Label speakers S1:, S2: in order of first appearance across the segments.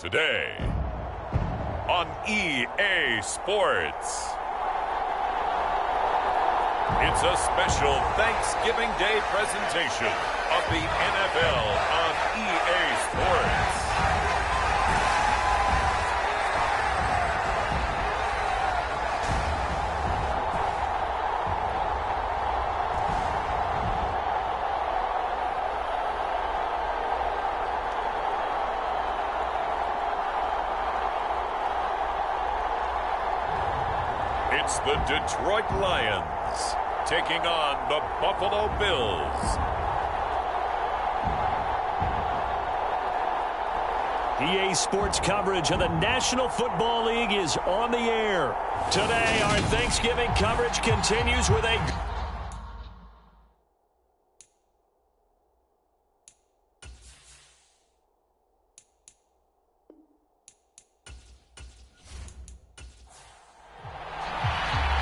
S1: Today on EA Sports. It's a special Thanksgiving Day presentation of the NFL on EA Sports. It's the Detroit Lions taking on the Buffalo Bills.
S2: EA Sports coverage of the National Football League is on the air. Today, our Thanksgiving coverage continues with a...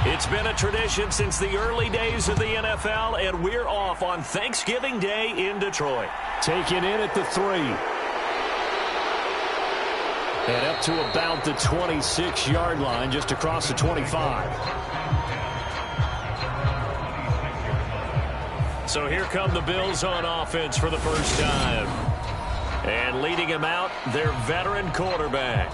S2: It's been a tradition since the early days of the NFL, and we're off on Thanksgiving Day in Detroit. Taken in at the 3. And up to about the 26-yard line, just across the 25. So here come the Bills on offense for the first time. And leading him out, their veteran quarterback.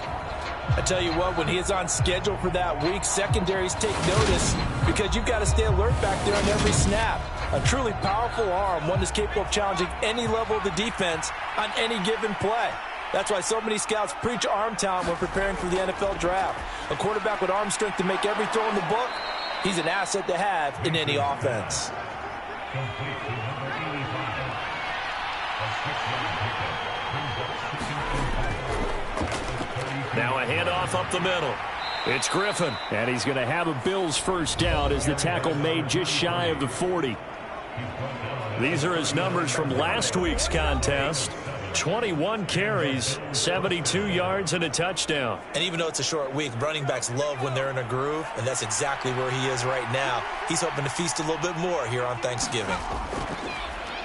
S3: I tell you what, when he is on schedule for that week, secondaries take notice because you've got to stay alert back there on every snap. A truly powerful arm, one that's capable of challenging any level of the defense on any given play. That's why so many scouts preach arm talent when preparing for the NFL draft. A quarterback with arm strength to make every throw in the book, he's an asset to have in any offense.
S2: Now a handoff up the middle. It's Griffin, and he's going to have a Bills first down as the tackle made just shy of the 40. These are his numbers from last week's contest. 21 carries, 72 yards, and a touchdown.
S3: And even though it's a short week, running backs love when they're in a groove, and that's exactly where he is right now. He's hoping to feast a little bit more here on Thanksgiving.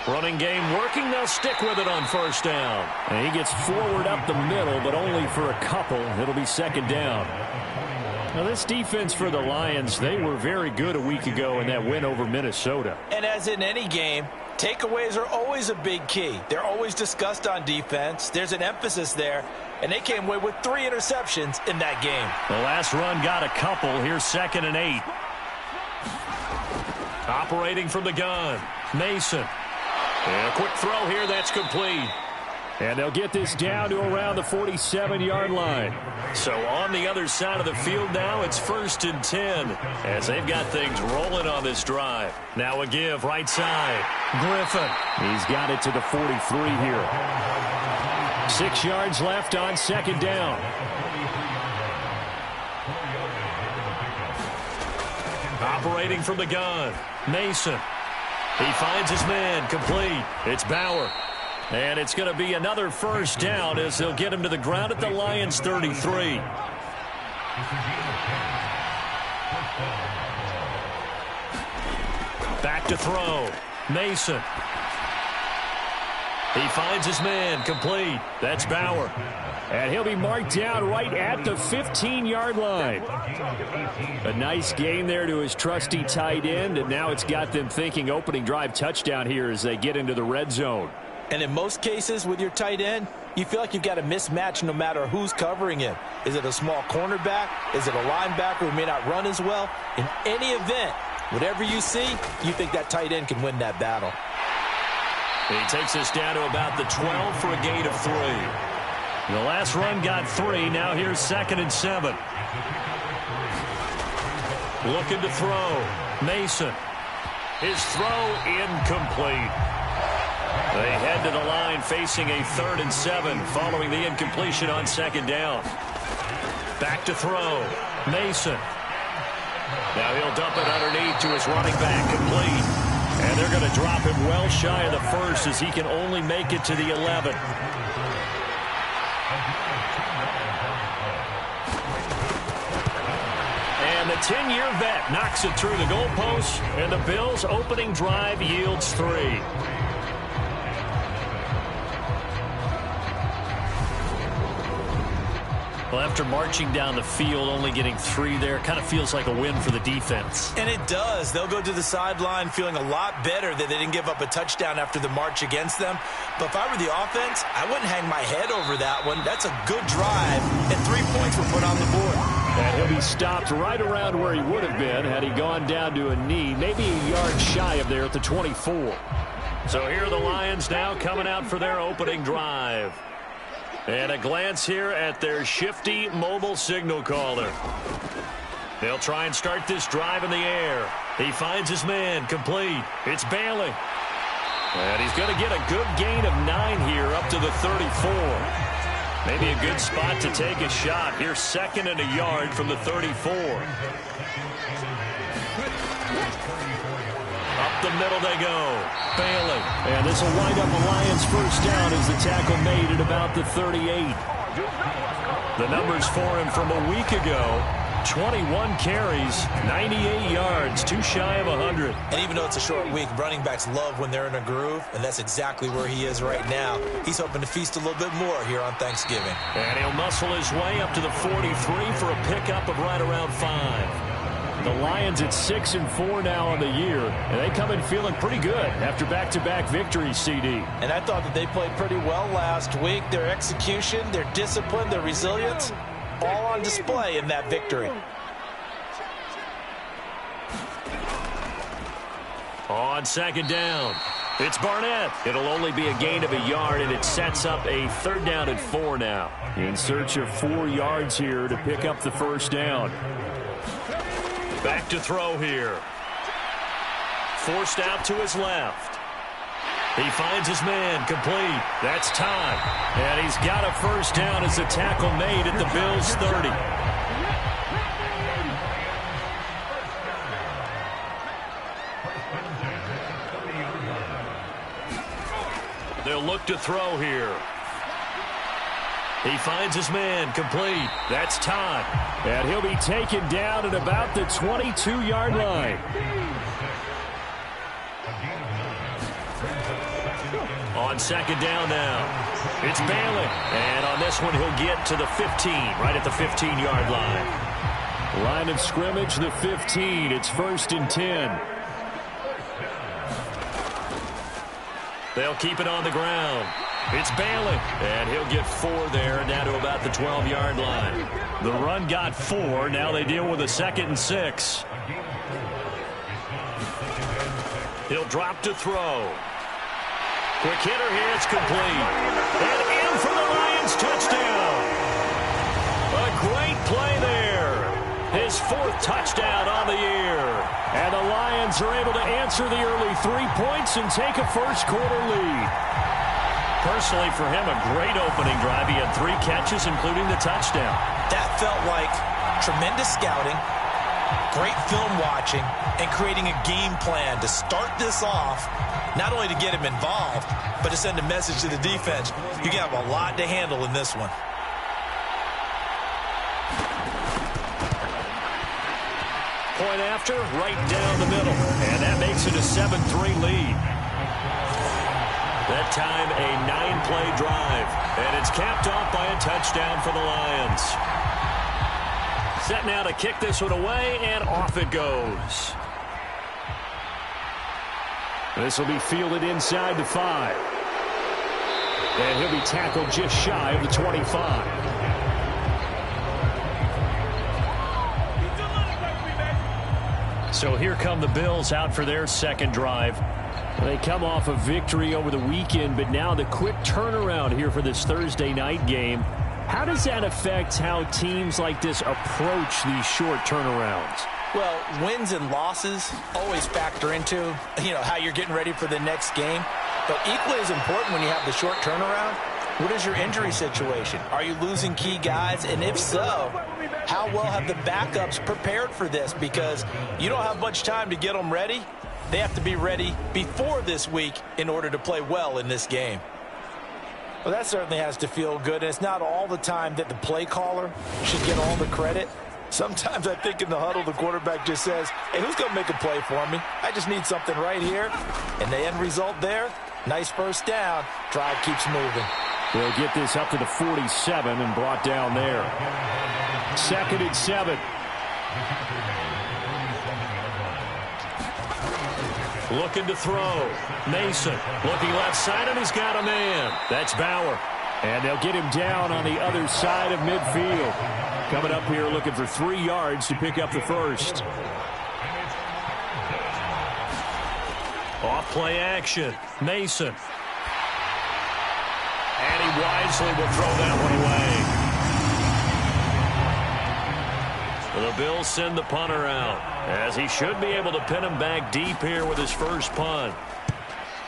S2: Running game working. They'll stick with it on first down. And he gets forward up the middle, but only for a couple. It'll be second down. Now, this defense for the Lions, they were very good a week ago in that win over Minnesota.
S3: And as in any game, takeaways are always a big key. They're always discussed on defense. There's an emphasis there, and they came away with 3 interceptions in that game.
S2: The last run got a couple. Here's 2nd and 8. Operating from the gun, Mason. And a quick throw here, that's complete. And they'll get this down to around the 47-yard line. So on the other side of the field now, it's 1st and 10 as they've got things rolling on this drive. Now a give right side. Griffin. He's got it to the 43 here. 6 yards left on second down. Operating from the gun, Mason. He finds his man, complete. It's Bauer. And it's going to be another first down as they'll get him to the ground at the Lions' 33. Back to throw. Mason. He finds his man, complete. That's Bauer. And he'll be marked down right at the 15-yard line. A nice gain there to his trusty tight end, and now it's got them thinking opening drive touchdown here as they get into the red zone.
S3: And in most cases with your tight end, you feel like you've got a mismatch no matter who's covering him. Is it a small cornerback? Is it a linebacker who may not run as well? In any event, whatever you see, you think that tight end can win that battle.
S2: He takes us down to about the 12 for a gain of 3. The last run got 3. Now here's 2nd and 7. Looking to throw. Mason. His throw incomplete. They head to the line facing a 3rd and 7 following the incompletion on second down. Back to throw. Mason. Now he'll dump it underneath to his running back, complete. And they're going to drop him well shy of the 1st as he can only make it to the 11. And the 10-year vet knocks it through the goalpost, and the Bills' opening drive yields 3. Well, after marching down the field, only getting 3 there, kind of feels like a win for the defense.
S3: And it does. They'll go to the sideline feeling a lot better that they didn't give up a touchdown after the march against them. But if I were the offense, I wouldn't hang my head over that one. That's a good drive, and 3 points were put on the board.
S2: And he'll be stopped right around where he would have been had he gone down to a knee, maybe a yard shy of there at the 24. So here are the Lions now coming out for their opening drive. And a glance here at their shifty mobile signal caller. They'll try and start this drive in the air. He finds his man, complete. It's Bailey. And he's going to get a good gain of 9 here up to the 34. Maybe a good spot to take a shot. Here's 2nd and a yard from the 34. Up the middle they go. Bailey. And this will wind up a Lions first down as the tackle made at about the 38. The numbers for him from a week ago: 21 carries, 98 yards, too shy of 100.
S3: And even though it's a short week, running backs love when they're in a groove, and that's exactly where he is right now. He's hoping to feast a little bit more here on Thanksgiving.
S2: And he'll muscle his way up to the 43 for a pickup of right around 5. The Lions at 6-4 now on the year, and they come in feeling pretty good after back-to-back victories, CD.
S3: And I thought that they played pretty well last week. Their execution, their discipline, their resilience, all on display in that victory.
S2: On 2nd down, it's Barnett. It'll only be a gain of a yard, and it sets up a 3rd down and 4 now. In search of 4 yards here to pick up the first down. Back to throw here. Forced out to his left. He finds his man, complete. That's time. And he's got a first down as the tackle made at the Bills' 30. They'll look to throw here. He finds his man, complete. That's time. And he'll be taken down at about the 22-yard line. On 2nd down now, it's Bailey. And on this one, he'll get to the 15, right at the 15-yard line. Line of scrimmage, the 15. It's 1st and 10. They'll keep it on the ground. It's Bailey, and he'll get 4 there, down to about the 12-yard line. The run got 4. Now they deal with a 2nd and 6. He'll drop to throw. Quick hitter here, it's complete. And in for the Lions touchdown. A great play there. His 4th touchdown on the year. And the Lions are able to answer the early 3 points and take a first-quarter lead. Personally, for him, a great opening drive. He had 3 catches, including the touchdown.
S3: That felt like tremendous scouting, great film watching, and creating a game plan to start this off, not only to get him involved, but to send a message to the defense. You have a lot to handle in this one.
S2: Point after, right down the middle. And that makes it a 7-3 lead. That time, a 9-play drive. And it's capped off by a touchdown for the Lions. Set now to kick this one away, and off it goes. This will be fielded inside the 5. And he'll be tackled just shy of the 25. So here come the Bills out for their 2nd drive. They come off a victory over the weekend, but now the quick turnaround here for this Thursday night game. How does that affect how teams like this approach these short turnarounds?
S3: Well, wins and losses always factor into, how you're getting ready for the next game. But equally as important when you have the short turnaround, what is your injury situation? Are you losing key guys? And if so, how well have the backups prepared for this? Because you don't have much time to get them ready. They have to be ready before this week in order to play well in this game. Well, that certainly has to feel good. And it's not all the time that the play caller should get all the credit. Sometimes I think in the huddle, the quarterback just says, hey, who's going to make a play for me? I just need something right here. And the end result there, nice first down. Drive keeps moving.
S2: They'll get this up to the 47 and brought down there. 2nd and 7. Looking to throw. Mason looking left side, and he's got a man. That's Bauer. And they'll get him down on the other side of midfield. Coming up here looking for 3 yards to pick up the first. Off play action. Mason. And he wisely will throw that one away. The Bills send the punter out, as he should be able to pin him back deep here with his first punt.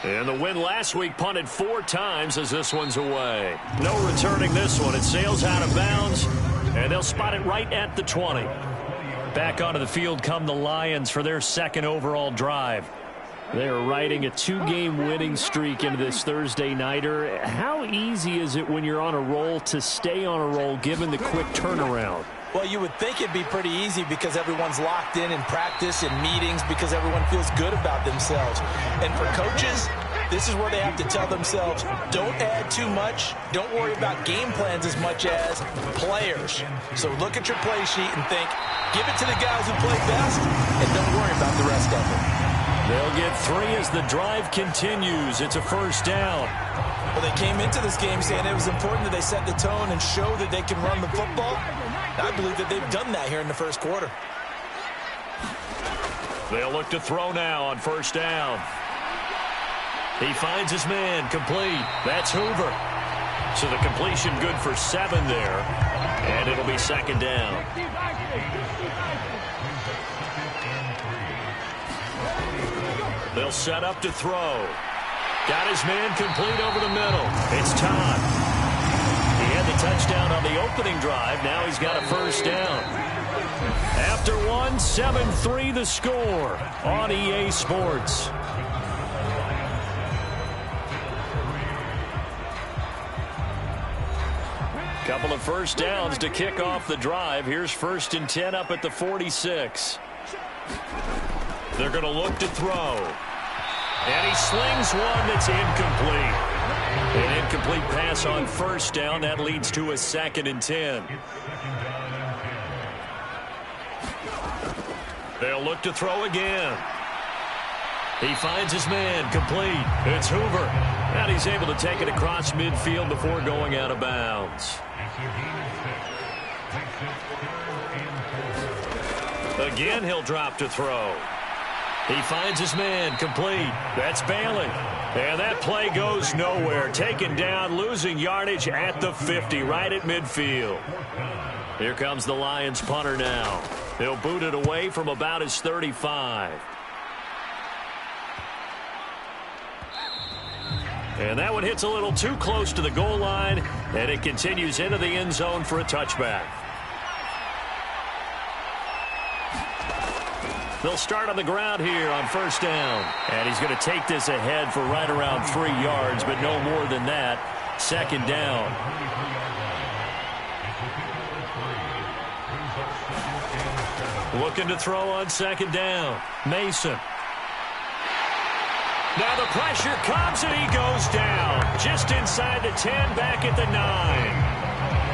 S2: And the win last week punted 4 times as this one's away. No returning this one. It sails out of bounds, and they'll spot it right at the 20. Back onto the field come the Lions for their 2nd overall drive. They are riding a 2-game winning streak into this Thursday nighter. How easy is it when you're on a roll to stay on a roll given the quick turnaround?
S3: Well, you would think it'd be pretty easy because everyone's locked in practice and meetings because everyone feels good about themselves. And for coaches, this is where they have to tell themselves, don't add too much. Don't worry about game plans as much as players. So look at your play sheet and think, give it to the guys who play best and don't worry about the rest of them.
S2: They'll get 3 as the drive continues. It's a first down.
S3: Well, they came into this game saying it was important that they set the tone and show that they can run the football. I believe that they've done that here in the first quarter.
S2: They'll look to throw now on first down. He finds his man complete. That's Hoover. So the completion good for 7 there. And it'll be 2nd down. They'll set up to throw. Got his man complete over the middle. It's Todd. He had the touchdown on the opening drive. Now he's got a first down. After 1, 7-3 the score on EA Sports. Couple of first downs to kick off the drive. Here's 1st and 10 up at the 46. They're going to look to throw. And he slings one that's incomplete. An incomplete pass on first down. That leads to a 2nd and 10. They'll look to throw again. He finds his man complete. It's Hoover. And he's able to take it across midfield before going out of bounds. Again, he'll drop to throw. He finds his man complete. That's Bailey. And that play goes nowhere. Taken down, losing yardage at the 50, right at midfield. Here comes the Lions punter now. He'll boot it away from about his 35. And that one hits a little too close to the goal line, and it continues into the end zone for a touchback. They'll start on the ground here on first down. And he's going to take this ahead for right around 3 yards, but no more than that. 2nd down. Looking to throw on 2nd down. Mason. Now the pressure comes and he goes down. Just inside the 10, back at the 9.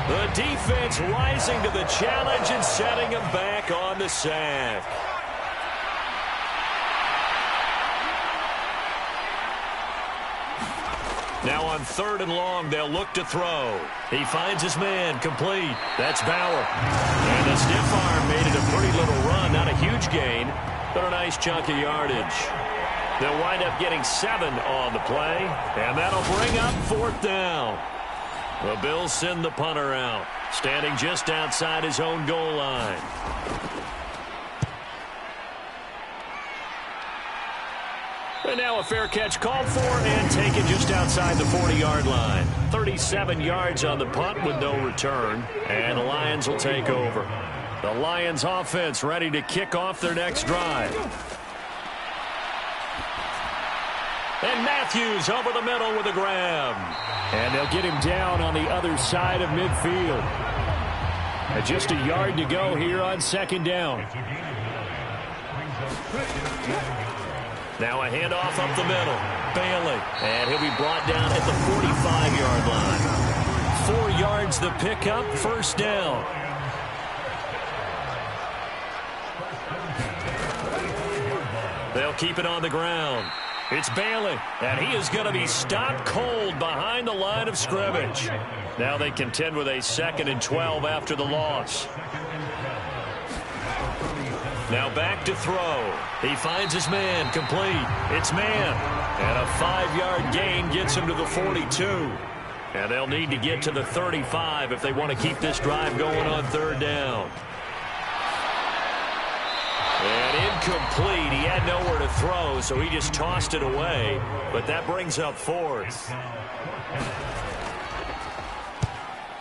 S2: The defense rising to the challenge and setting him back on the sack. Now on 3rd and long, they'll look to throw. He finds his man complete. That's Bauer. And the stiff arm made it a pretty little run. Not a huge gain, but a nice chunk of yardage. They'll wind up getting 7 on the play, and that'll bring up 4th down. The Bills send the punter out, standing just outside his own goal line. And now a fair catch called for and taken just outside the 40-yard line. 37 yards on the punt with no return, and the Lions will take over. The Lions offense ready to kick off their next drive. And Matthews over the middle with a grab. And they'll get him down on the other side of midfield. And just a yard to go here on 2nd down. Now a handoff up the middle. Bailey. And he'll be brought down at the 45-yard line. the pickup, first down. They'll keep it on the ground. It's Bailey, and he is going to be stopped cold behind the line of scrimmage. Now they contend with a 2nd and 12 after the loss. Now back to throw. He finds his man, complete. It's man. And a 5-yard gain gets him to the 42. And they'll need to get to the 35 if they want to keep this drive going on 3rd down. And incomplete. He had nowhere to throw, so he just tossed it away. But that brings up 4th.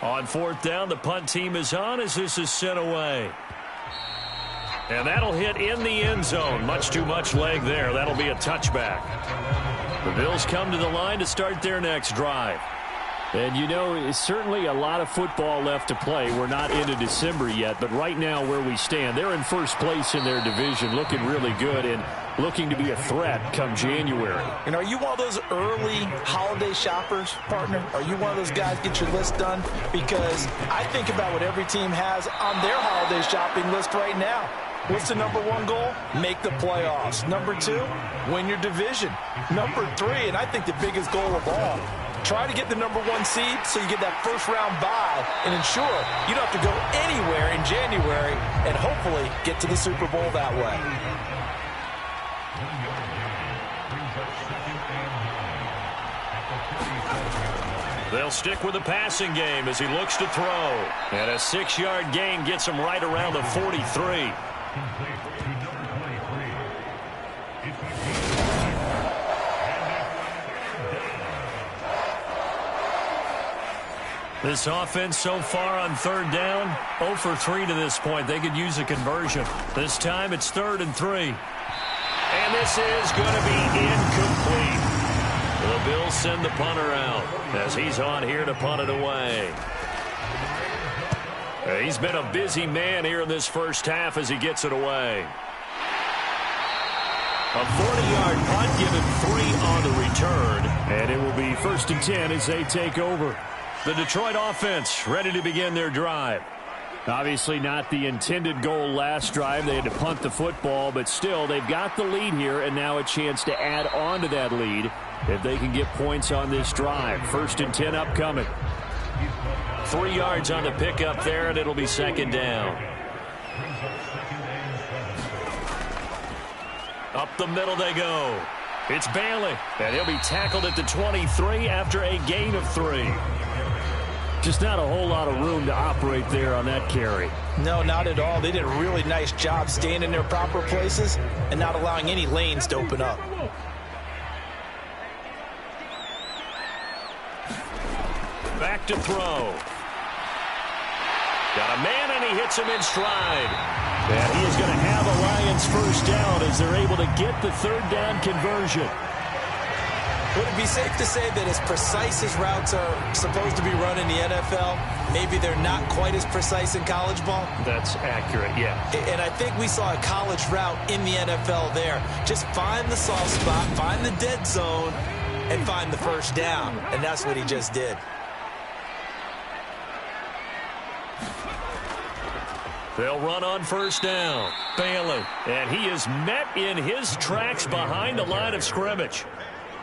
S2: On 4th down, the punt team is on as this is sent away. And that'll hit in the end zone. Much too much leg there. That'll be a touchback. The Bills come to the line to start their next drive.
S4: And, you know, it's certainly a lot of football left to play. We're not into December yet, but right now where we stand, they're in first place in their division, looking really good and looking to be a threat come January.
S3: And are you one of those early holiday shoppers, partner? Are you one of those guys get your list done? Because I think about what every team has on their holiday shopping list right now. What's the number 1 goal? Make the playoffs. Number 2, win your division. Number 3, and I think the biggest goal of all, try to get the number 1 seed so you get that first-round bye and ensure you don't have to go anywhere in January and hopefully get to the Super Bowl that way.
S2: They'll stick with the passing game as he looks to throw. And a 6-yard gain gets him right around the 43. This offense so far on 3rd down, 0 for 3 to this point. They could use a conversion. This time it's 3rd and 3. And this is going to be incomplete. The Bills send the punter out as he's on here to punt it away. He's been a busy man here in this first half as he gets it away. A 40-yard punt, given 3 on the return.
S4: And it will be 1st and 10 as they take over.
S2: The Detroit offense ready to begin their drive.
S4: Obviously not the intended goal last drive. They had to punt the football, but still they've got the lead here and now a chance to add on to that lead if they can get points on this drive. 1st and 10 upcoming.
S2: 3 yards on the pickup there, and it'll be 2nd down. Up the middle they go. It's Bailey, and he'll be tackled at the 23 after a gain of 3.
S4: Just not a whole lot of room to operate there on that carry.
S3: No, not at all. They did a really nice job staying in their proper places and not allowing any lanes to open up.
S2: Back to throw. Got a man, and he hits him in stride.
S4: And he is going to have a Lions first down as they're able to get the 3rd down conversion.
S3: Would it be safe to say that as precise as routes are supposed to be run in the NFL, maybe they're not quite as precise in college ball?
S2: That's accurate, yeah.
S3: And I think we saw a college route in the NFL there. Just find the soft spot, find the dead zone, and find the first down. And that's what he just did.
S2: They'll run on 1st down. Bailey. And he is met in his tracks behind the line of scrimmage.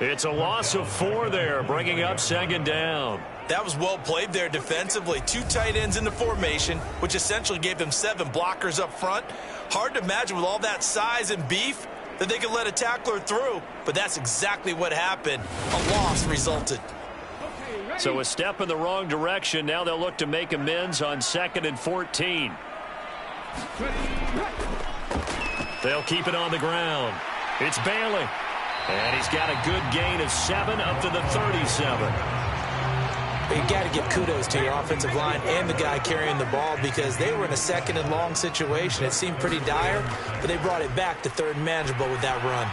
S2: It's a loss of 4 there, bringing up 2nd down.
S3: That was well played there defensively. 2 tight ends in the formation, which essentially gave them 7 blockers up front. Hard to imagine with all that size and beef that they could let a tackler through, but that's exactly what happened. A loss resulted.
S2: So a step in the wrong direction. Now they'll look to make amends on 2nd and 14. They'll keep it on the ground. It's Bailey. And he's got a good gain of 7 up to the 37.
S3: You got to give kudos to your offensive line and the guy carrying the ball because they were in a 2nd and long situation. It seemed pretty dire, but they brought it back to 3rd and manageable with that run.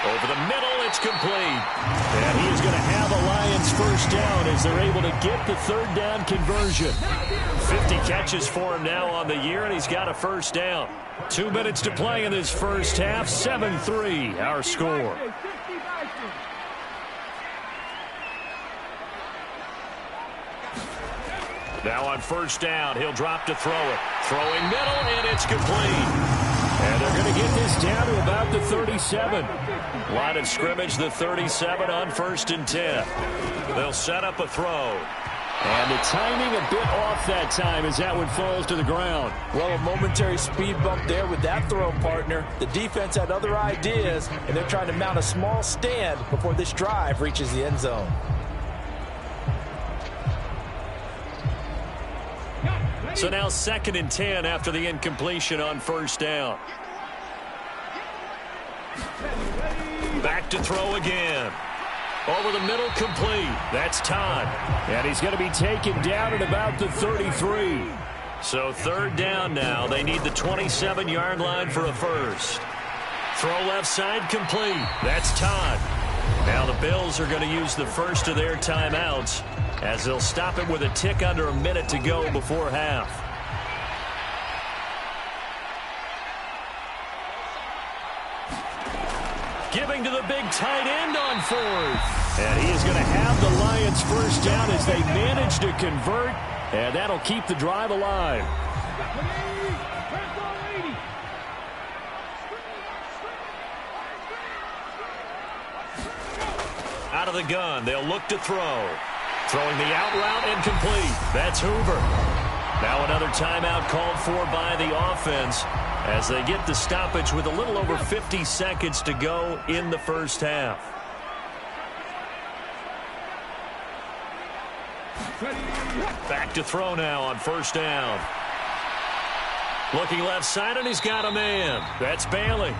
S2: Over the middle, it's complete. And he is going to have a Lions first down as they're able to get the 3rd down conversion. 50 catches for him now on the year, and he's got a first down. 2 minutes to play in this first half. 7-3, our score. Now on first down, he'll drop to throw it. Throwing middle, and it's complete. And they're going to get this down to about the 37. Line of scrimmage, the 37 on 1st and 10. They'll set up a throw.
S4: And the timing a bit off that time as that one falls to the ground.
S3: Well, a momentary speed bump there with that throw, partner. The defense had other ideas, and they're trying to mount a small stand before this drive reaches the end zone.
S2: So now 2nd and 10 after the incompletion on first down. Back to throw again. Over the middle, complete. That's Todd.
S4: And he's going to be taken down at about the 33.
S2: So 3rd down now. They need the 27-yard line for a first. Throw left side, complete. That's Todd. Now the Bills are going to use the first of their timeouts as they'll stop it with a tick under a minute to go before half. Giving to the big tight end on 4th.
S4: And he is going to have the Lions first down as they manage to convert. And that'll keep the drive alive.
S2: Out of the gun, they'll look to throw. Throwing the out route and complete. That's Hoover. Now another timeout called for by the offense as they get the stoppage with a little over 50 seconds to go in the first half. Back to throw now on first down. Looking left side, and he's got a man. That's Bailey.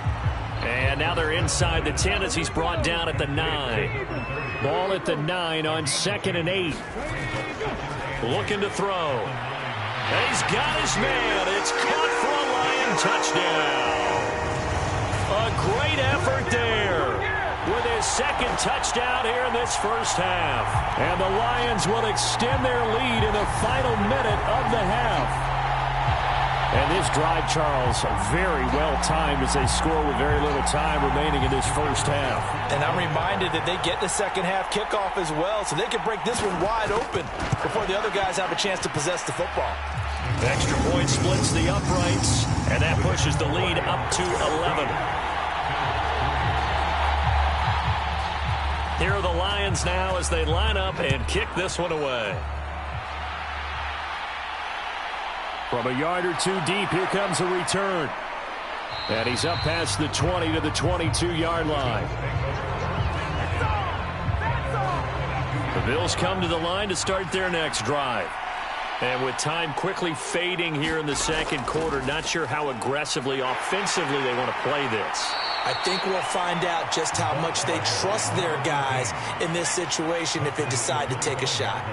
S2: And now they're inside the 10 as he's brought down at the 9.
S4: Ball at the 9 on 2nd and 8.
S2: Looking to throw. And he's got his man. It's caught for a Lion touchdown. A great effort there with his 2nd touchdown here in this first half.
S4: And the Lions will extend their lead in the final minute of the half. And this drive, Charles, very well timed as they score with very little time remaining in this first half.
S3: And I'm reminded that they get the second half kickoff as well, so they can break this one wide open before the other guys have a chance to possess the football.
S2: The extra point splits the uprights, and that pushes the lead up to 11. Here are the Lions now as they line up and kick this one away.
S4: From a yard or two deep, here comes a return. And he's up past the 20 to the 22-yard line. The Bills come to the line to start their next drive. And with time quickly fading here in the second quarter, not sure how aggressively, offensively they want to play this.
S3: I think we'll find out just how much they trust their guys in this situation if they decide to take a shot.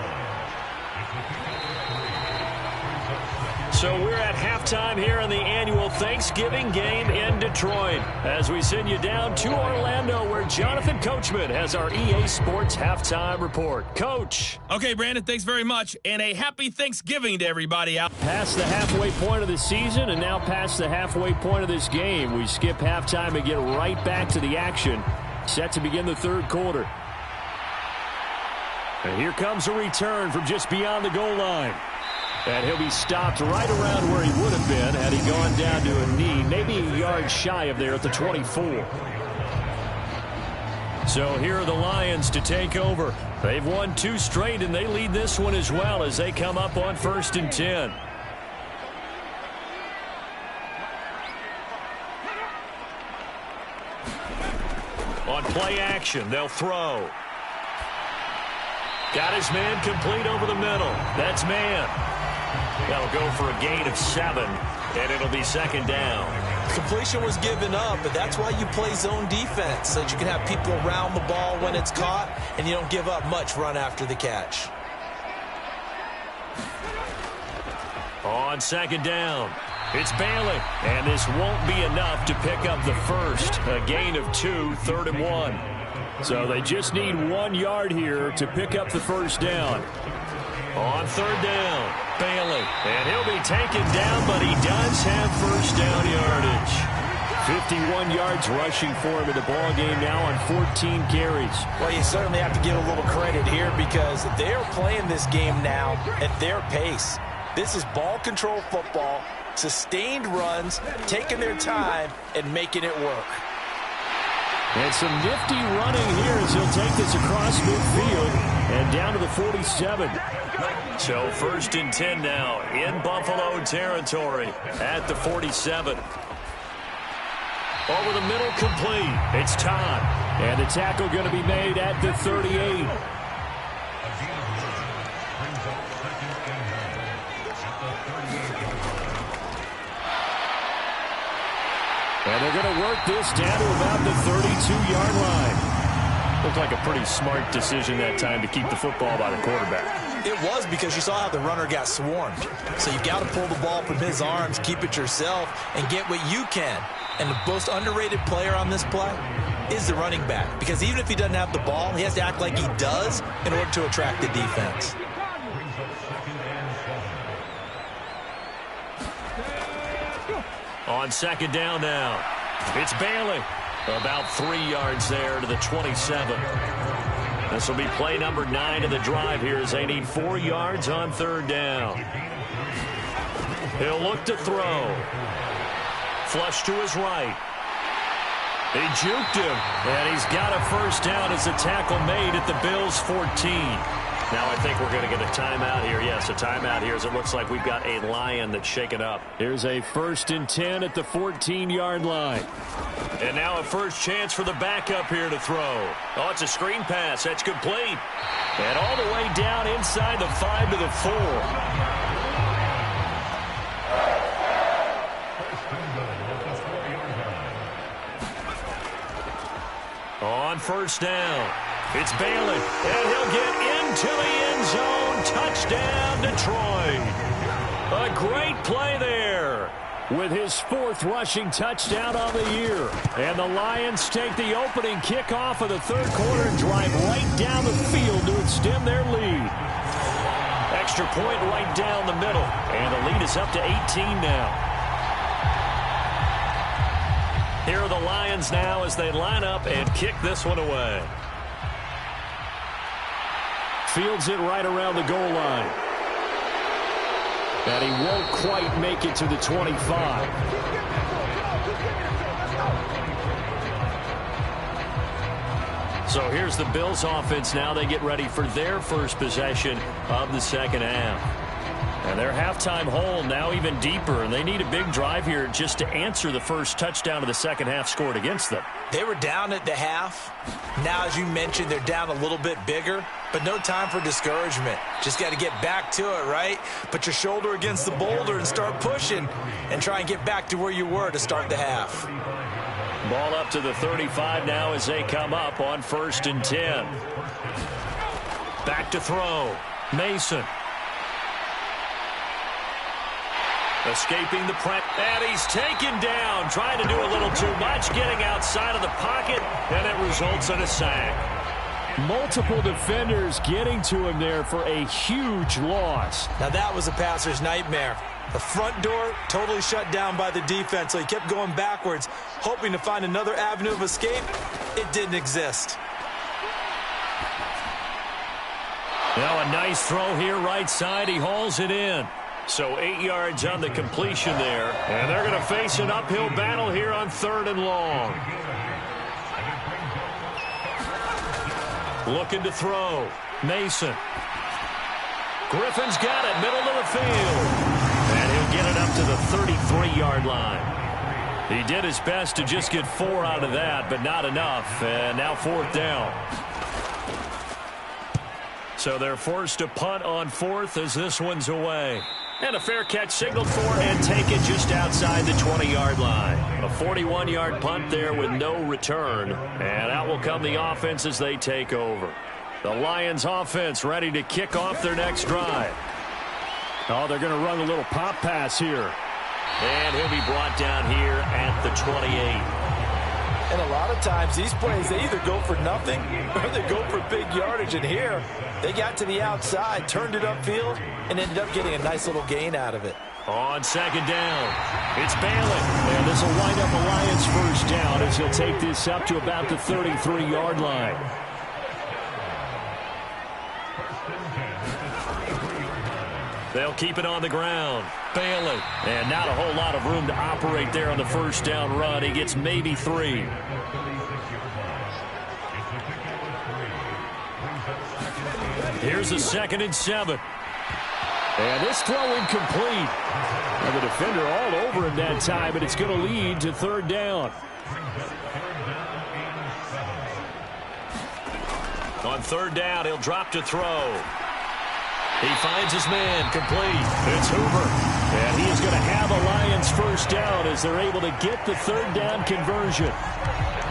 S2: So we're at halftime here in the annual Thanksgiving game in Detroit as we send you down to Orlando where Jonathan Coachman has our EA Sports halftime report. Coach.
S5: Okay, Brandon, thanks very much, and a happy Thanksgiving to everybody out.
S4: Past the halfway point of the season and now past the halfway point of this game. We skip halftime and get right back to the action. Set to begin the third quarter. And here comes a return from just beyond the goal line. And he'll be stopped right around where he would have been had he gone down to a knee, maybe a yard shy of there at the 24. So here are the Lions to take over. They've won 2 straight, and they lead this one as well as they come up on 1st and 10. On play action, they'll throw. Got his man complete over the middle. That's man. That'll go for a gain of 7, and it'll be 2nd down.
S3: Completion was given up, but that's why you play zone defense, so that you can have people around the ball when it's caught, and you don't give up much run after the catch.
S2: On 2nd down, it's Bailey, and this won't be enough to pick up the first. A gain of 2, 3rd and 1.
S4: So they just need 1 yard here to pick up the first down.
S2: On 3rd down, Bailey, and he'll be taken down, but he does have first down yardage.
S4: 51 yards rushing for him in the ball game now on 14 carries.
S3: Well, you certainly have to give a little credit here because they're playing this game now at their pace. This is ball control football, sustained runs, taking their time and making it work.
S4: And some nifty running here as he'll take this across midfield and down to the 47.
S2: So 1st and 10 now in Buffalo territory at the 47. Over the middle, complete. It's Todd.
S4: And the tackle going to be made at the 38. And they're going to work this down to about the 32-yard line.
S2: Looked like a pretty smart decision that time to keep the football by the quarterback.
S3: It was because you saw how the runner got swarmed. So you got to pull the ball from his arms, keep it yourself, and get what you can. And the most underrated player on this play is the running back. Because even if he doesn't have the ball, he has to act like he does in order to attract the defense.
S2: On 2nd down now, it's Bailey. About 3 yards there to the 27. This will be play number 9 of the drive here as they need 4 yards on 3rd down. He'll look to throw. Flush to his right. He juked him, and he's got a 1st down as the tackle made at the Bills' 14. Now I think we're going to get a timeout here. Yes, a timeout here as it looks like we've got a Lion that's shaken up.
S4: Here's a 1st and 10 at the 14-yard line.
S2: And now a first chance for the backup here to throw. Oh, it's a screen pass. That's complete. And all the way down inside the 5 to the 4. On 1st down, it's Bailey, and he'll get into the end zone. Touchdown, Detroit. A great play there.
S4: With his 4th rushing touchdown on the year. And the Lions take the opening kickoff of the 3rd quarter and drive right down the field to extend their lead.
S2: Extra point right down the middle. And the lead is up to 18 now. Here are the Lions now as they line up and kick this one away.
S4: Fields it right around the goal line. And he won't quite make it to the 25.
S2: So here's the Bills offense now. They get ready for their first possession of the 2nd half.
S4: And their halftime hole now even deeper, and they need a big drive here just to answer the first touchdown of the 2nd half scored against them.
S3: They were down at the half. Now, as you mentioned, they're down a little bit bigger, but no time for discouragement. Just got to get back to it, right? Put your shoulder against the boulder and start pushing and try and get back to where you were to start the half.
S2: Ball up to the 35 now as they come up on 1st and 10. Back to throw. Mason. Escaping the press, and he's taken down, trying to do a little too much, getting outside of the pocket, and it results in a sack.
S4: Multiple defenders getting to him there for a huge loss.
S3: Now that was a passer's nightmare. The front door totally shut down by the defense, so he kept going backwards, hoping to find another avenue of escape. It didn't exist.
S2: Now a nice throw here right side. He hauls it in. So 8 yards on the completion there. And they're going to face an uphill battle here on 3rd and long. Looking to throw. Mason. Griffin's got it, middle of the field. And he'll get it up to the 33-yard line. He did his best to just get 4 out of that, but not enough. And now 4th down. So they're forced to punt on 4th as this one's away. And a fair catch signaled for and taken just outside the 20-yard line. A 41-yard punt there with no return. And out will come the offense as they take over. The Lions offense ready to kick off their next drive.
S4: Oh, they're going to run a little pop pass here.
S2: And he'll be brought down here at the 28.
S3: And a lot of times these plays, they either go for nothing or they go for big yardage. And here, they got to the outside, turned it upfield, and ended up getting a nice little gain out of it.
S4: On second down, it's Bailey. And this will wind up a Lions first down as he'll take this up to about the 33-yard line. They'll keep it on the ground. Bailey. And not a whole lot of room to operate there on the first down run. He gets maybe 3. Here's a 2nd and 7. And this throw incomplete. And the defender all over him that time, and it's going to lead to 3rd down. On 3rd down, he'll drop to throw. He finds his man, complete. It's Hoover. And he is going to have a Lions first down as they're able to get the 3rd down conversion.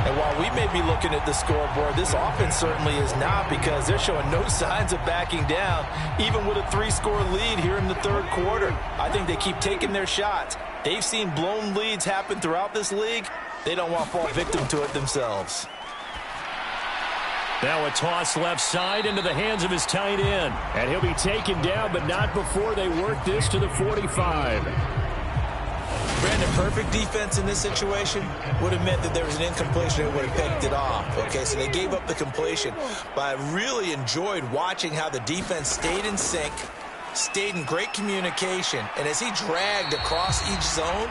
S3: And while we may be looking at the scoreboard, this offense certainly is not, because they're showing no signs of backing down, even with a 3-score lead here in the 3rd quarter. I think they keep taking their shots. They've seen blown leads happen throughout this league. They don't want to fall victim to it themselves.
S4: Now a toss left side into the hands of his tight end. And he'll be taken down, but not before they work this to the 45.
S3: Brandon, perfect defense in this situation would have meant that there was an incompletion and would have picked it off. Okay, so they gave up the completion. But I really enjoyed watching how the defense stayed in sync, stayed in great communication, and as he dragged across each zone,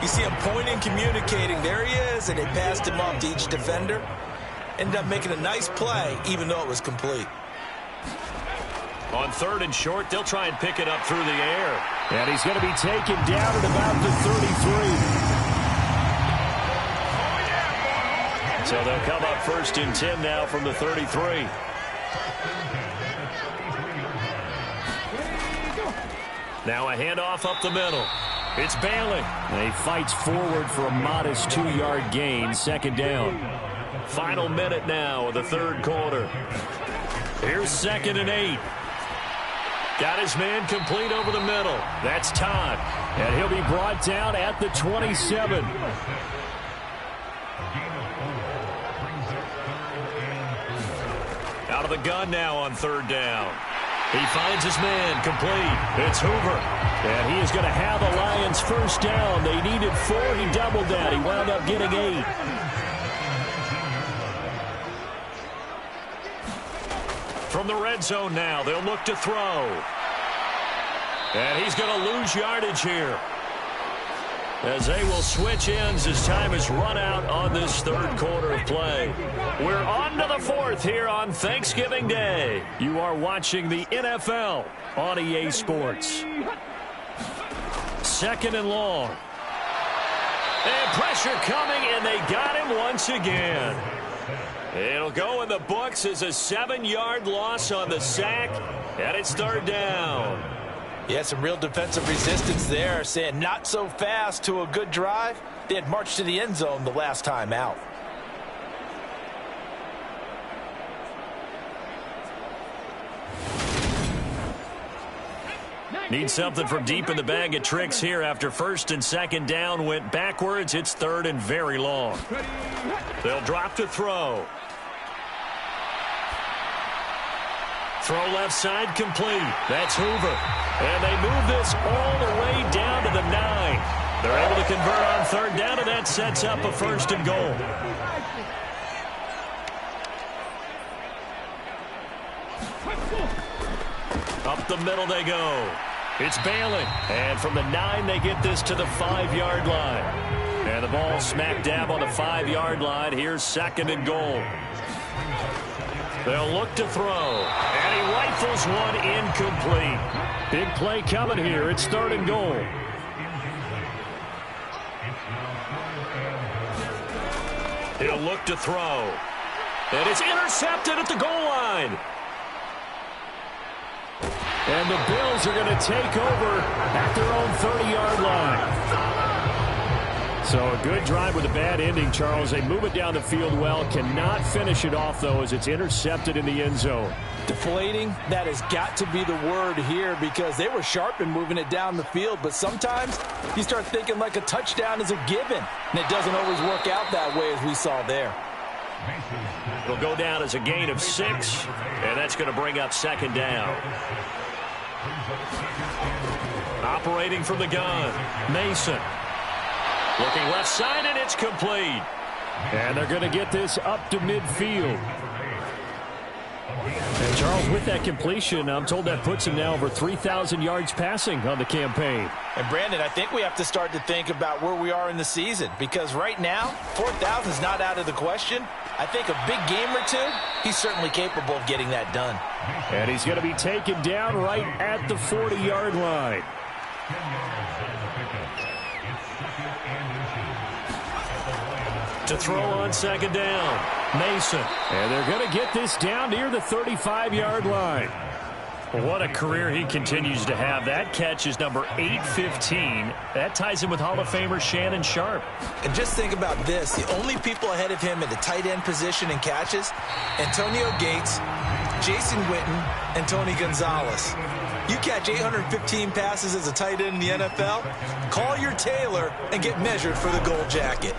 S3: you see him pointing, communicating. There he is, and they passed him off to each defender. Ended up making a nice play, even though it was complete.
S4: On 3rd and short, they'll try and pick it up through the air. And he's going to be taken down at about the 33. So they'll come up 1st and 10 now from the 33. Now a handoff up the middle. It's Bailey. And he fights forward for a modest 2-yard gain, 2nd down. Final minute now of the 3rd quarter. Here's 2nd and 8. Got his man complete over the middle. That's Todd. And he'll be brought down at the 27. Out of the gun now on 3rd down. He finds his man complete. It's Hoover. And he is going to have a Lions first down. They needed 4. He doubled that. He wound up getting 8. From the red zone now, they'll look to throw. And he's going to lose yardage here, as they will switch ends as time is run out on this 3rd quarter of play. We're on to the 4th here on Thanksgiving Day. You are watching the NFL on EA Sports. 2nd and long. And pressure coming, and they got him once again. It'll go in the books as a 7-yard loss on the sack, and it's 3rd down.
S3: Yeah, some real defensive resistance there, saying not so fast to a good drive. They had marched to the end zone the last time out.
S4: Need something from deep in the bag of tricks here after 1st and 2nd down went backwards. It's 3rd and very long. They'll drop to throw. Throw left side complete. That's Hoover. And they move this all the way down to the 9. They're able to convert on 3rd down, and that sets up a 1st and goal. Up the middle they go. It's Bailey. And from the 9, they get this to the 5-yard line. And the ball smack dab on the 5-yard line. Here's 2nd and goal. They'll look to throw. And he rifles one incomplete. Big play coming here. It's 3rd and goal. He'll look to throw. And it's intercepted at the goal line. And the Bills are going to take over at their own 30-yard line. So a good drive with a bad ending, Charles. They move it down the field well. Cannot finish it off, though, as it's intercepted in the end zone.
S3: Deflating, that has got to be the word here, because they were sharp in moving it down the field. But sometimes you start thinking like a touchdown is a given, and it doesn't always work out that way, as we saw there.
S4: It'll go down as a gain of 6, and that's going to bring up 2nd down.
S2: Operating from the gun, Mason. Looking left side, and it's complete.
S4: And they're going to get this up to midfield. And Charles, with that completion, I'm told that puts him now over 3,000 yards passing on the campaign.
S3: And Brandon, I think we have to start to think about where we are in the season, because right now, 4,000 is not out of the question. I think a big game or two, he's certainly capable of getting that done.
S4: And he's going to be taken down right at the 40-yard line.
S2: To throw on second down, Mason.
S4: And they're going to get this down near the 35-yard line.
S2: What a career he continues to have. That catch is number 815. That ties him with Hall of Famer Shannon Sharpe.
S3: And just think about this. The only people ahead of him at the tight end position in catches, Antonio Gates, Jason Witten, and Tony Gonzalez. You catch 815 passes as a tight end in the NFL, call your tailor and get measured for the gold jacket.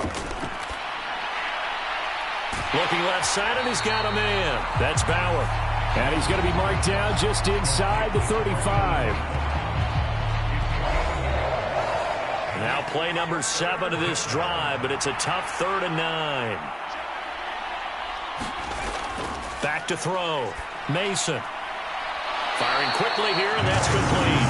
S2: Looking left side, and he's got a man. That's Bauer.
S4: And he's going to be marked down just inside the 35.
S2: Now play number 7 of this drive, but it's a tough 3rd and 9. Back to throw. Mason. Firing quickly here, and that's complete.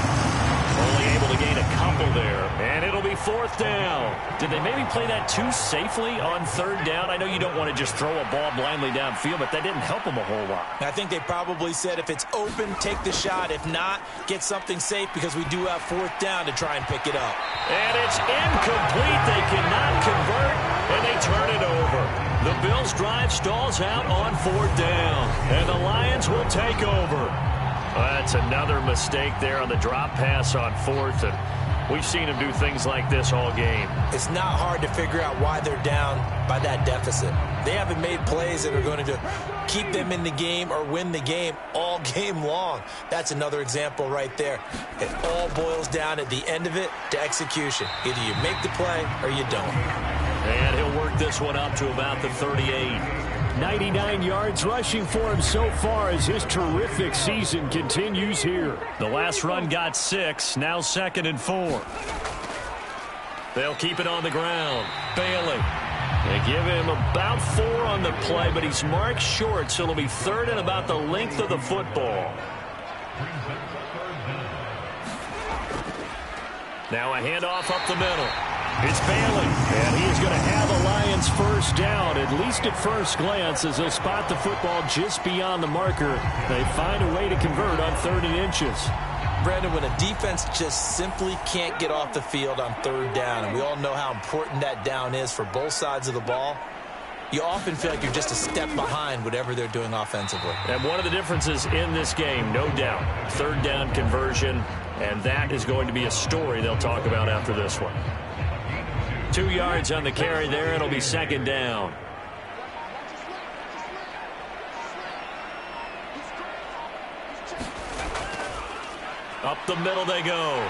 S2: Only able to gain a couple there, and it'll be 4th down. Did they maybe play that too safely on 3rd down? I know you don't want to just throw a ball blindly downfield, but that didn't help them a whole lot.
S3: I think they probably said if it's open, take the shot. If not, get something safe because we do have 4th down to try and pick it up.
S2: And it's incomplete. They cannot convert, and they turn it over. The Bills' drive stalls out on 4th down, and the Lions will take over. That's another mistake there on the drop pass on 4th, and we've seen him do things like this all game.
S3: It's not hard to figure out why they're down by that deficit. They haven't made plays that are going to keep them in the game or win the game all game long. That's another example right there. It all boils down at the end of it to execution. Either you make the play or you don't.
S2: And he'll work this one up to about the 38.
S4: 99 yards rushing for him so far as his terrific season continues here.
S2: The last run got 6, now 2nd and 4. They'll keep it on the ground. Bailey. They give him about 4 on the play, but he's marked short, so it'll be 3rd and about the length of the football. Now a handoff up the middle. It's Bailey, and he is going to have a Lions 1st down, at least at first glance, as they'll spot the football just beyond the marker. They find a way to convert on 3rd and inches.
S3: Brandon, when a defense just simply can't get off the field on 3rd down, and we all know how important that down is for both sides of the ball, you often feel like you're just a step behind whatever they're doing offensively.
S2: And one of the differences in this game, no doubt, 3rd down conversion, and that is going to be a story they'll talk about after this one. 2 yards on the carry there. It'll be 2nd down. Up the middle they go.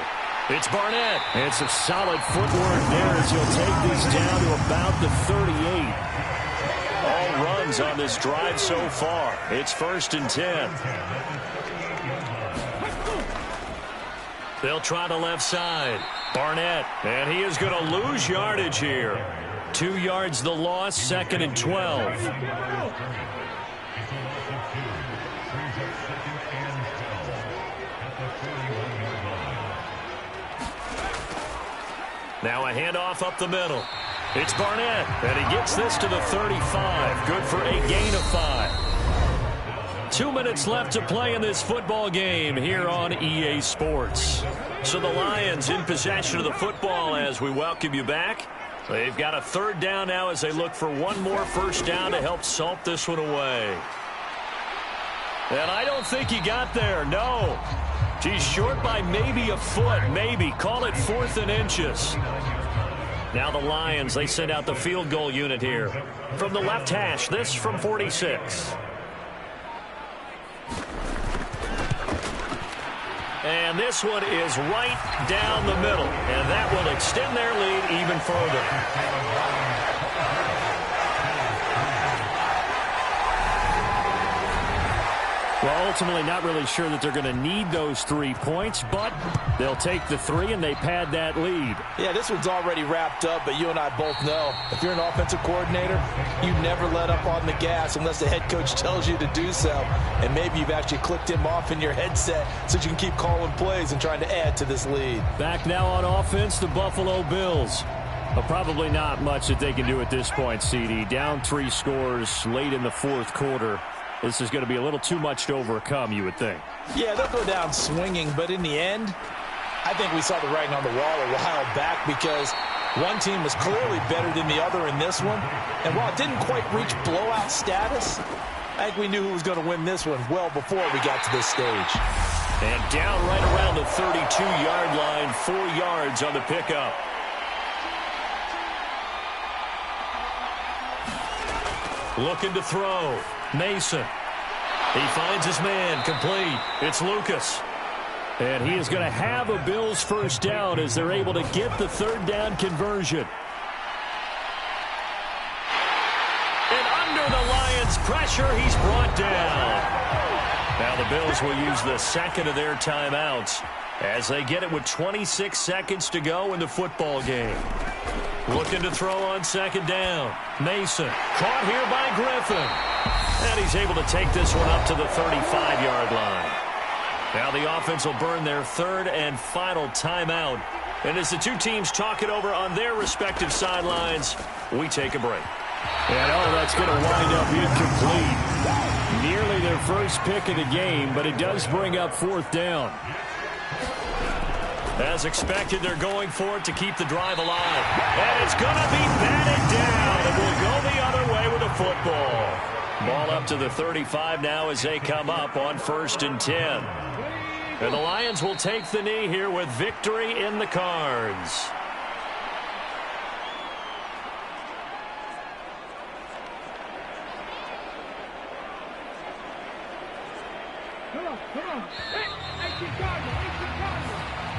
S2: It's Barnett.
S4: And some solid footwork there as he'll take this down to about the 38.
S2: All runs on this drive so far. It's 1st and 10. They'll try the left side. Barnett, and he is going to lose yardage here. 2 yards the loss, 2nd and 12. Now a handoff up the middle. It's Barnett, and he gets this to the 35. Good for a gain of 5. 2 minutes left to play in this football game here on EA Sports. So the Lions in possession of the football as we welcome you back. They've got a 3rd down now as they look for one more 1st down to help salt this one away. And I don't think he got there, no. He's short by maybe a foot, maybe. Call it 4th and inches. Now the Lions, they send out the field goal unit here. From the left hash, this from 46. And this one is right down the middle. And that will extend their lead even further.
S4: Well, ultimately not really sure that they're going to need those 3 points, but they'll take the 3 and they pad that lead.
S3: Yeah, this one's already wrapped up, but you and I both know if you're an offensive coordinator, you never let up on the gas unless the head coach tells you to do so. And maybe you've actually clicked him off in your headset so you can keep calling plays and trying to add to this lead.
S4: Back now on offense, the Buffalo Bills. Well, probably not much that they can do at this point, CD. Down 3 scores late in the fourth quarter. This is going to be a little too much to overcome, you would think.
S3: Yeah, they'll go down swinging, but in the end, I think we saw the writing on the wall a while back because one team was clearly better than the other in this one. And while it didn't quite reach blowout status, I think we knew who was going to win this one well before we got to this stage.
S4: And down right around the 32-yard line, 4 yards on the pickup. Looking to throw. Mason. He finds his man. Complete. It's Lucas. And he is going to have a Bills first down as they're able to get the third down conversion. And under the Lions' pressure, he's brought down. Now the Bills will use the second of their timeouts as they get it with 26 seconds to go in the football game. Looking to throw on second down. Mason caught here by Griffin. And he's able to take this one up to the 35-yard line. Now the offense will burn their third and final timeout. And as the two teams talk it over on their respective sidelines, we take a break. And that's going to wind up incomplete. Nearly their first pick of the game, but it does bring up fourth down.
S2: As expected, they're going for it to keep the drive alive. And it's going to be batted down. And we'll go the other way with a football. Ball up to the 35 now as they come up on 1st and 10. And the Lions will take the knee here with victory in the cards.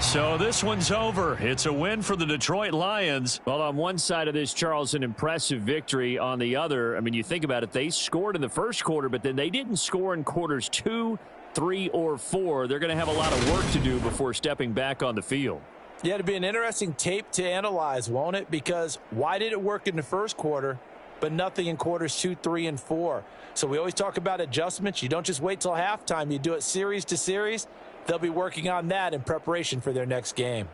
S2: So this one's over. It's a win for the Detroit Lions.
S4: Well, on one side of this, Charles, an impressive victory. On the other, I mean, you think about it, they scored in the first quarter, but then they didn't score in quarters 2, 3, or 4. They're going to have a lot of work to do before stepping back on the field.
S3: Yeah, it'll be an interesting tape to analyze, won't it? Because why did it work in the first quarter, but nothing in quarters 2, 3, and 4? So we always talk about adjustments. You don't just wait till halftime. You do it series to series. They'll be working on that in preparation for their next game.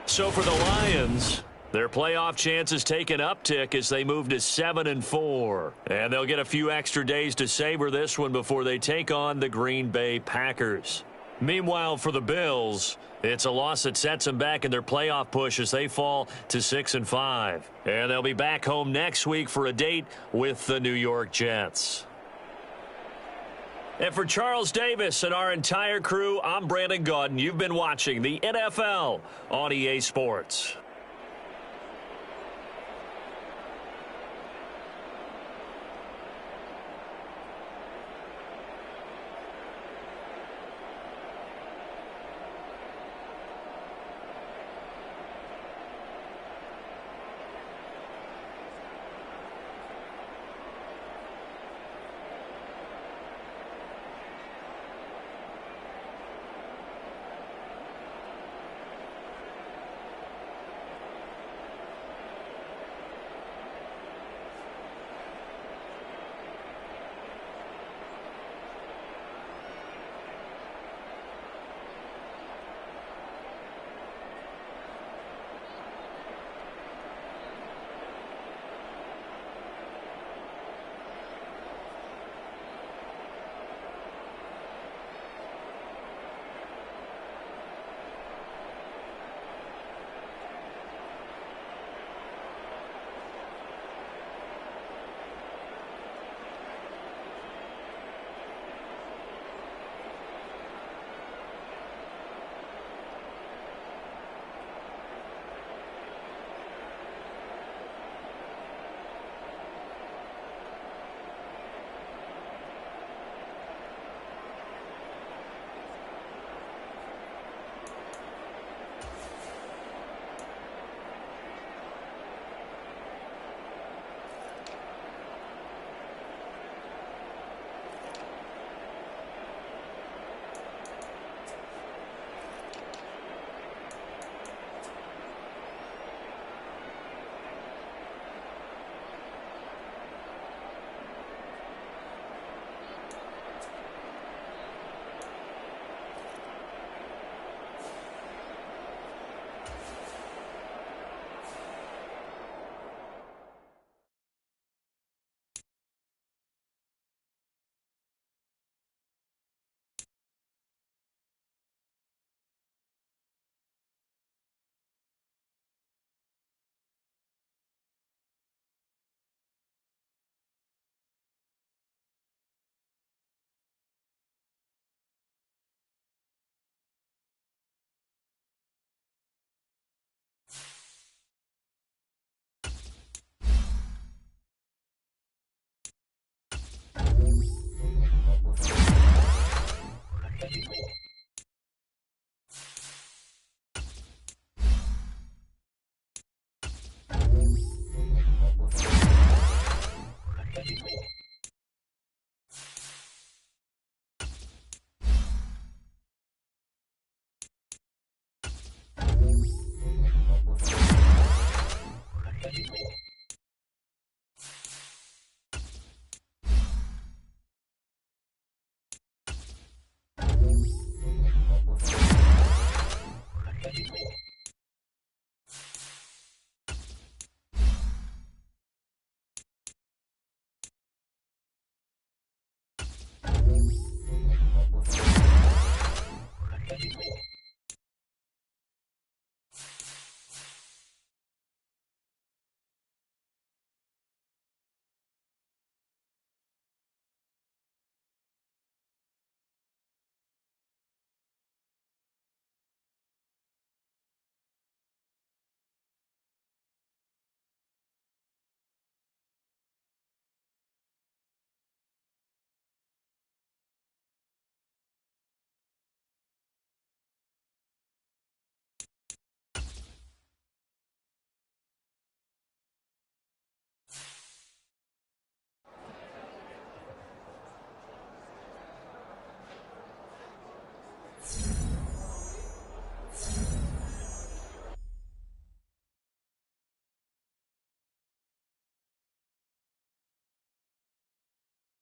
S2: So for the Lions, their playoff chances take an uptick as they move to 7-4. And they'll get a few extra days to savor this one before they take on the Green Bay Packers. Meanwhile, for the Bills, it's a loss that sets them back in their playoff push as they fall to 6-5. And they'll be back home next week for a date with the New York Jets. And for Charles Davis and our entire crew, I'm Brandon Gaudin. You've been watching the NFL on EA Sports.